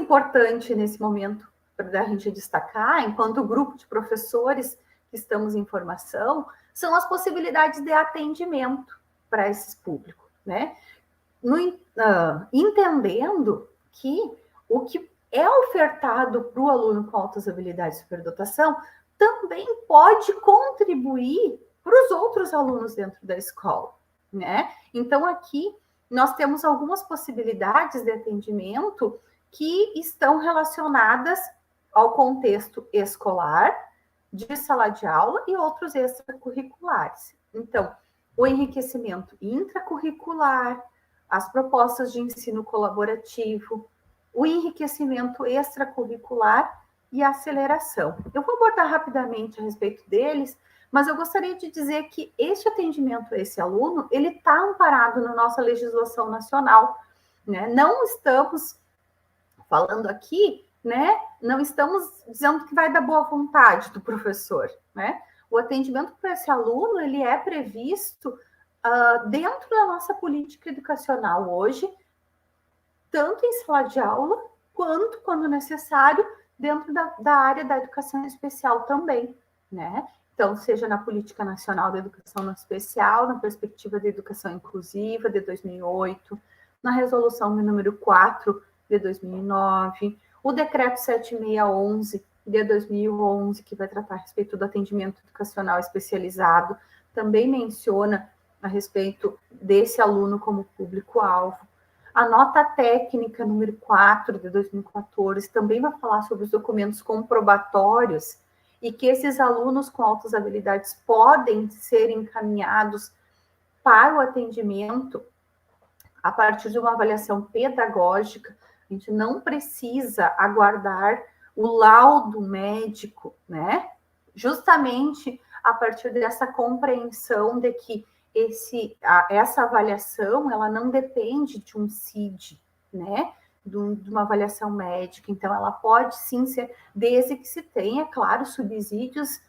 importante nesse momento para a gente destacar, enquanto grupo de professores que estamos em formação, são as possibilidades de atendimento para esses públicos, né? Entendendo que o que é ofertado para o aluno com altas habilidades de superdotação também pode contribuir para os outros alunos dentro da escola, né? Então, aqui nós temos algumas possibilidades de atendimento que estão relacionadas ao contexto escolar, de sala de aula e outros extracurriculares. Então, o enriquecimento intracurricular, as propostas de ensino colaborativo, o enriquecimento extracurricular e a aceleração. Eu vou abordar rapidamente a respeito deles, mas eu gostaria de dizer que este atendimento a esse aluno, ele está amparado na nossa legislação nacional, né? Não estamos falando aqui, né? Não estamos dizendo que vai da boa vontade do professor, né? O atendimento para esse aluno, ele é previsto dentro da nossa política educacional hoje, tanto em sala de aula, quanto, quando necessário, dentro da área da educação especial também, né? Então, seja na Política Nacional da Educação Especial, na Perspectiva de Educação Inclusiva, de 2008, na Resolução número 4, de 2009, o Decreto 7611, de 2011, que vai tratar a respeito do atendimento educacional especializado, também menciona a respeito desse aluno como público-alvo. A nota técnica número 4 de 2014 também vai falar sobre os documentos comprobatórios e que esses alunos com altas habilidades podem ser encaminhados para o atendimento a partir de uma avaliação pedagógica. A gente não precisa aguardar o laudo médico, né? Justamente a partir dessa compreensão de que essa avaliação, ela não depende de um CID, né? De uma avaliação médica. Então, ela pode sim ser, desde que se tenha, claro, subsídios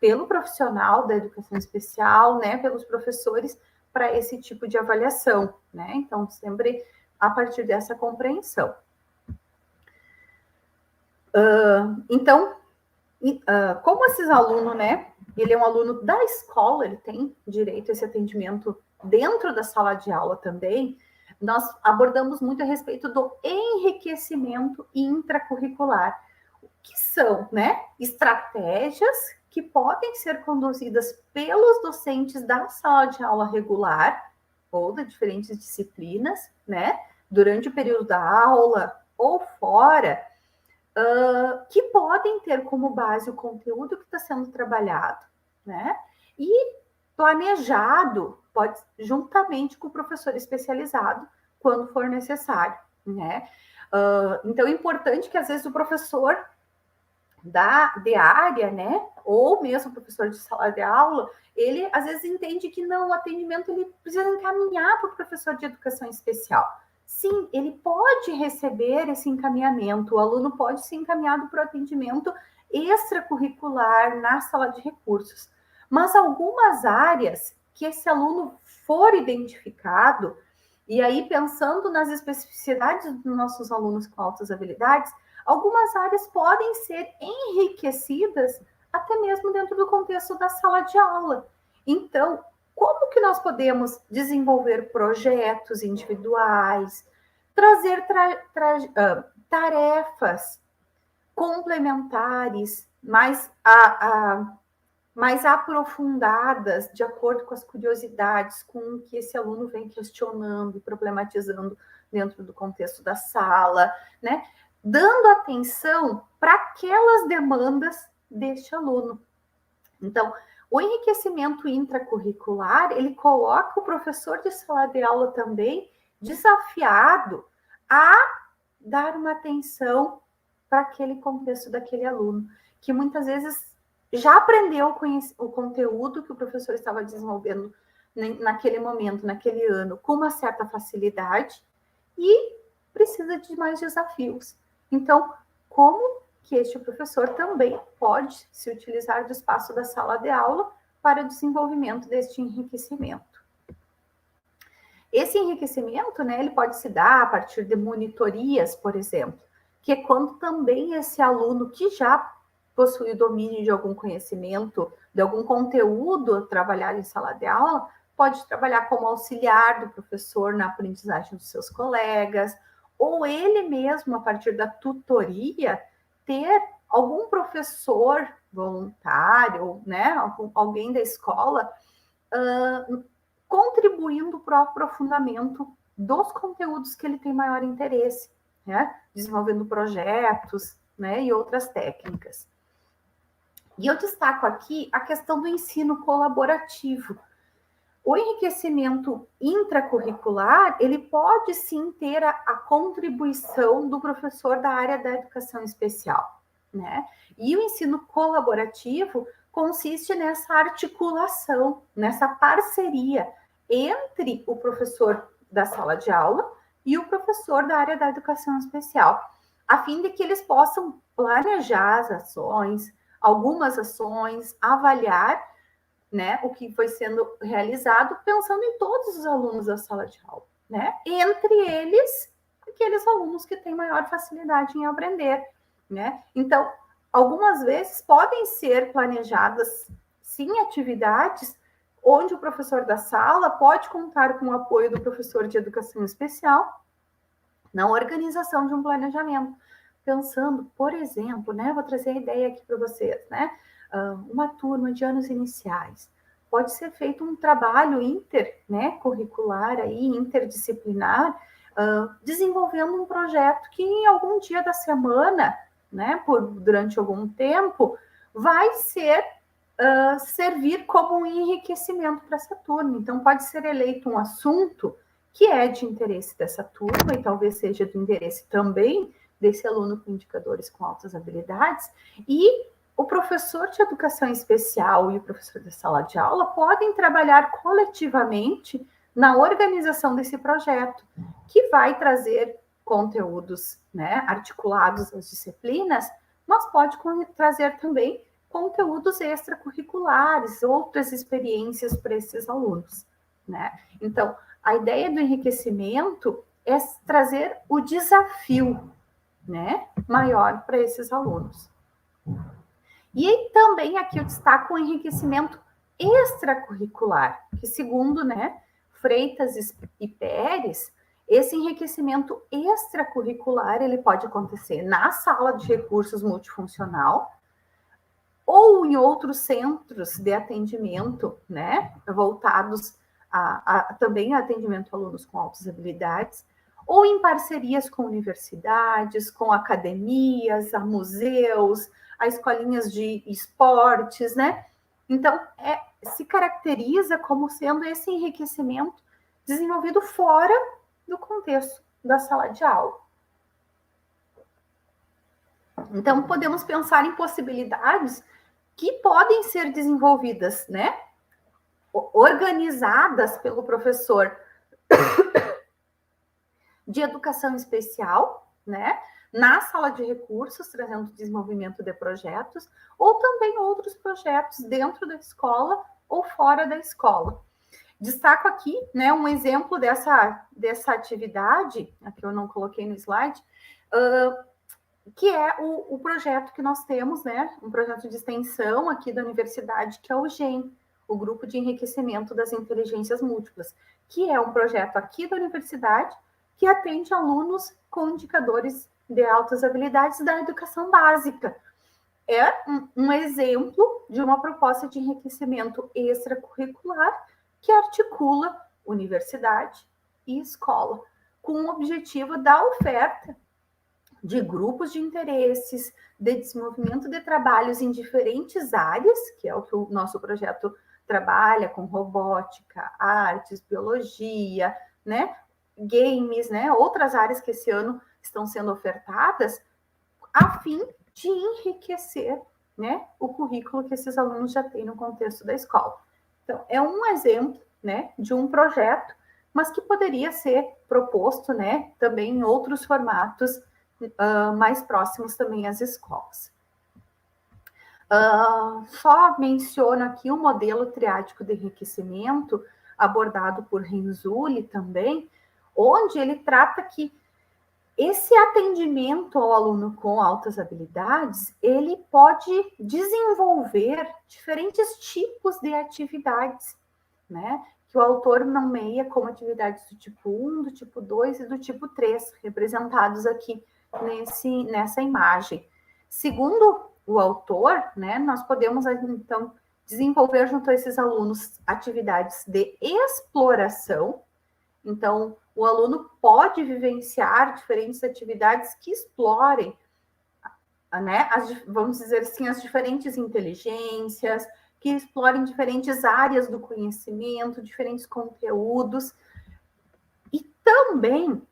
pelo profissional da educação especial, né? Pelos professores, para esse tipo de avaliação, né? Então, sempre a partir dessa compreensão. Então, como esses alunos, né? Ele é um aluno da escola, ele tem direito a esse atendimento dentro da sala de aula também. Nós abordamos muito a respeito do enriquecimento intracurricular, que são, né, estratégias que podem ser conduzidas pelos docentes da sala de aula regular ou de diferentes disciplinas, né, durante o período da aula ou fora, que podem ter como base o conteúdo que está sendo trabalhado, né? E planejado, pode, juntamente com o professor especializado, quando for necessário, né? Então, é importante que, às vezes, o professor de área, né? Ou mesmo o professor de sala de aula, ele, às vezes, entende que não, o atendimento ele precisa encaminhar para o professor de educação especial. Sim, ele pode receber esse encaminhamento, o aluno pode ser encaminhado para o atendimento extracurricular na sala de recursos. Mas algumas áreas que esse aluno for identificado, e aí pensando nas especificidades dos nossos alunos com altas habilidades, algumas áreas podem ser enriquecidas até mesmo dentro do contexto da sala de aula. Então, como que nós podemos desenvolver projetos individuais, trazer tarefas complementares, mais aprofundadas, de acordo com as curiosidades, com o que esse aluno vem questionando e problematizando dentro do contexto da sala, né? Dando atenção para aquelas demandas deste aluno. Então, o enriquecimento intracurricular, ele coloca o professor de sala de aula também desafiado a dar uma atenção para aquele contexto daquele aluno, que muitas vezes já aprendeu o conteúdo que o professor estava desenvolvendo naquele momento, naquele ano, com uma certa facilidade e precisa de mais desafios. Então, como que este professor também pode se utilizar do espaço da sala de aula para o desenvolvimento deste enriquecimento. Esse enriquecimento, né, ele pode se dar a partir de monitorias, por exemplo. que é quando também esse aluno que já possui o domínio de algum conhecimento, de algum conteúdo trabalhado em sala de aula, pode trabalhar como auxiliar do professor na aprendizagem dos seus colegas, ou ele mesmo, a partir da tutoria, ter algum professor voluntário, né, alguém da escola, contribuindo para o aprofundamento dos conteúdos que ele tem maior interesse, né, desenvolvendo projetos, né, e outras técnicas. E eu destaco aqui a questão do ensino colaborativo. O enriquecimento intracurricular, ele pode sim ter a contribuição do professor da área da educação especial, né? E o ensino colaborativo consiste nessa articulação, nessa parceria entre o professor da sala de aula e o professor da área da educação especial, a fim de que eles possam planejar as ações, algumas ações, avaliar, né, o que foi sendo realizado, pensando em todos os alunos da sala de aula, né? Entre eles, aqueles alunos que têm maior facilidade em aprender, né? Então, algumas vezes podem ser planejadas, sim, atividades onde o professor da sala pode contar com o apoio do professor de educação especial na organização de um planejamento. Pensando, por exemplo, né, vou trazer a ideia aqui para vocês, né? Uma turma de anos iniciais. Pode ser feito um trabalho curricular, aí, interdisciplinar, desenvolvendo um projeto que em algum dia da semana, né, durante algum tempo, vai servir como um enriquecimento para essa turma. Então, pode ser eleito um assunto que é de interesse dessa turma e talvez seja do interesse também desse aluno com indicadores com altas habilidades, e o professor de educação especial e o professor da sala de aula podem trabalhar coletivamente na organização desse projeto, que vai trazer conteúdos, né, articulados às disciplinas, mas pode trazer também conteúdos extracurriculares, outras experiências para esses alunos, né? Então, a ideia do enriquecimento é trazer o desafio, né, maior para esses alunos. E também aqui eu destaco o enriquecimento extracurricular, que segundo, né, Freitas e Pérez, esse enriquecimento extracurricular ele pode acontecer na sala de recursos multifuncional ou em outros centros de atendimento, né, voltados também a atendimento a alunos com altas habilidades, ou em parcerias com universidades, com academias, a museus, a escolinhas de esportes, né? Então, se caracteriza como sendo esse enriquecimento desenvolvido fora do contexto da sala de aula. Então, podemos pensar em possibilidades que podem ser desenvolvidas, né? Organizadas pelo professor de educação especial, né? Na sala de recursos, trazendo desenvolvimento de projetos, ou também outros projetos dentro da escola ou fora da escola. Destaco aqui, né, um exemplo dessa atividade, aqui eu não coloquei no slide, que é o projeto que nós temos, né, um projeto de extensão aqui da universidade, que é o GEM, o Grupo de Enriquecimento das Inteligências Múltiplas, que é um projeto aqui da universidade que atende alunos com indicadores de altas habilidades da educação básica. É um exemplo de uma proposta de enriquecimento extracurricular que articula universidade e escola, com o objetivo da oferta de grupos de interesses, de desenvolvimento de trabalhos em diferentes áreas, que é o que o nosso projeto trabalha, com robótica, artes, biologia, né, games, né, outras áreas que esse ano estão sendo ofertadas, a fim de enriquecer, né, o currículo que esses alunos já têm no contexto da escola. Então, é um exemplo, né, de um projeto, mas que poderia ser proposto, né, também em outros formatos mais próximos também às escolas. Só menciono aqui o modelo triádico de enriquecimento, abordado por Renzulli também, onde ele trata que Esse atendimento ao aluno com altas habilidades, ele pode desenvolver diferentes tipos de atividades, né? Que o autor nomeia como atividades do tipo 1, do tipo 2 e do tipo 3, representados aqui nessa imagem. Segundo o autor, né, nós podemos, então, desenvolver junto a esses alunos atividades de exploração. Então, o aluno pode vivenciar diferentes atividades que explorem, né, vamos dizer assim, as diferentes inteligências, que explorem diferentes áreas do conhecimento, diferentes conteúdos, e também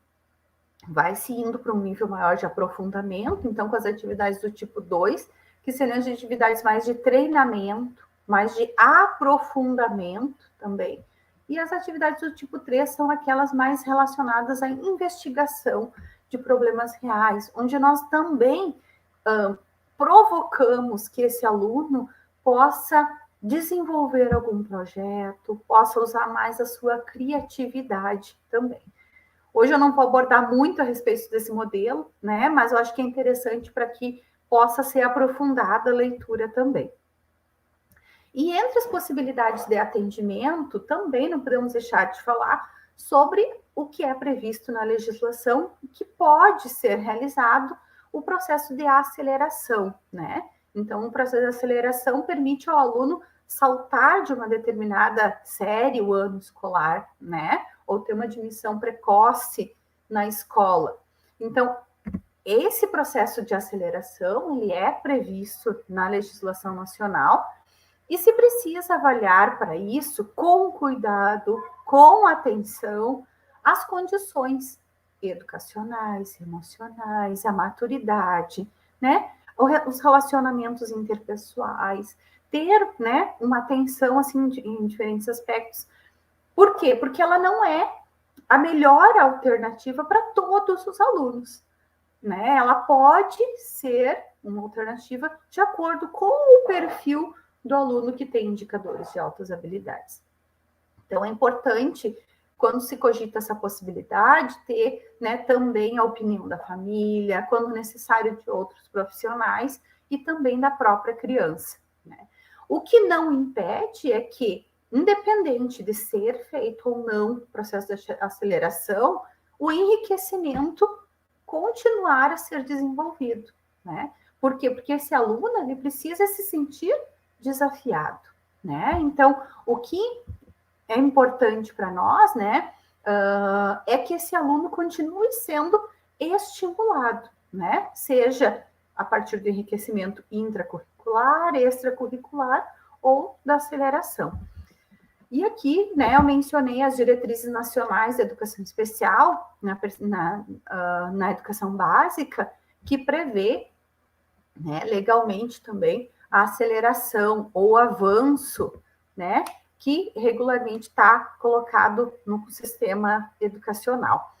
vai se indo para um nível maior de aprofundamento, então com as atividades do tipo 2, que seriam as atividades mais de treinamento, mais de aprofundamento também. E as atividades do tipo 3 são aquelas mais relacionadas à investigação de problemas reais, onde nós também provocamos que esse aluno possa desenvolver algum projeto, possa usar mais a sua criatividade também. Hoje eu não vou abordar muito a respeito desse modelo, né? Mas eu acho que é interessante para que possa ser aprofundada a leitura também. E entre as possibilidades de atendimento, também não podemos deixar de falar sobre o que é previsto na legislação, que pode ser realizado o processo de aceleração, né? Então, o processo de aceleração permite ao aluno saltar de uma determinada série, o ano escolar, né? Ou ter uma admissão precoce na escola. Então, esse processo de aceleração, ele é previsto na legislação nacional e se precisa avaliar para isso com cuidado, com atenção, as condições educacionais, emocionais, a maturidade, né? Os relacionamentos interpessoais, ter, né, uma atenção assim em diferentes aspectos. Por quê? Porque ela não é a melhor alternativa para todos os alunos, né? Ela pode ser uma alternativa de acordo com o perfil do aluno que tem indicadores de altas habilidades. Então, é importante, quando se cogita essa possibilidade, ter, né, também a opinião da família, quando necessário, de outros profissionais e também da própria criança, né? O que não impede é que, independente de ser feito ou não o processo de aceleração, o enriquecimento continuar a ser desenvolvido, né? Por quê? Porque esse aluno ele precisa se sentir desafiado, né? Então, o que é importante para nós, né, é que esse aluno continue sendo estimulado, né? Seja a partir do enriquecimento intracurricular, extracurricular ou da aceleração. E aqui, né, eu mencionei as diretrizes nacionais de educação especial na educação básica, que prevê, né, legalmente também a aceleração ou avanço, né, que regularmente está colocado no sistema educacional.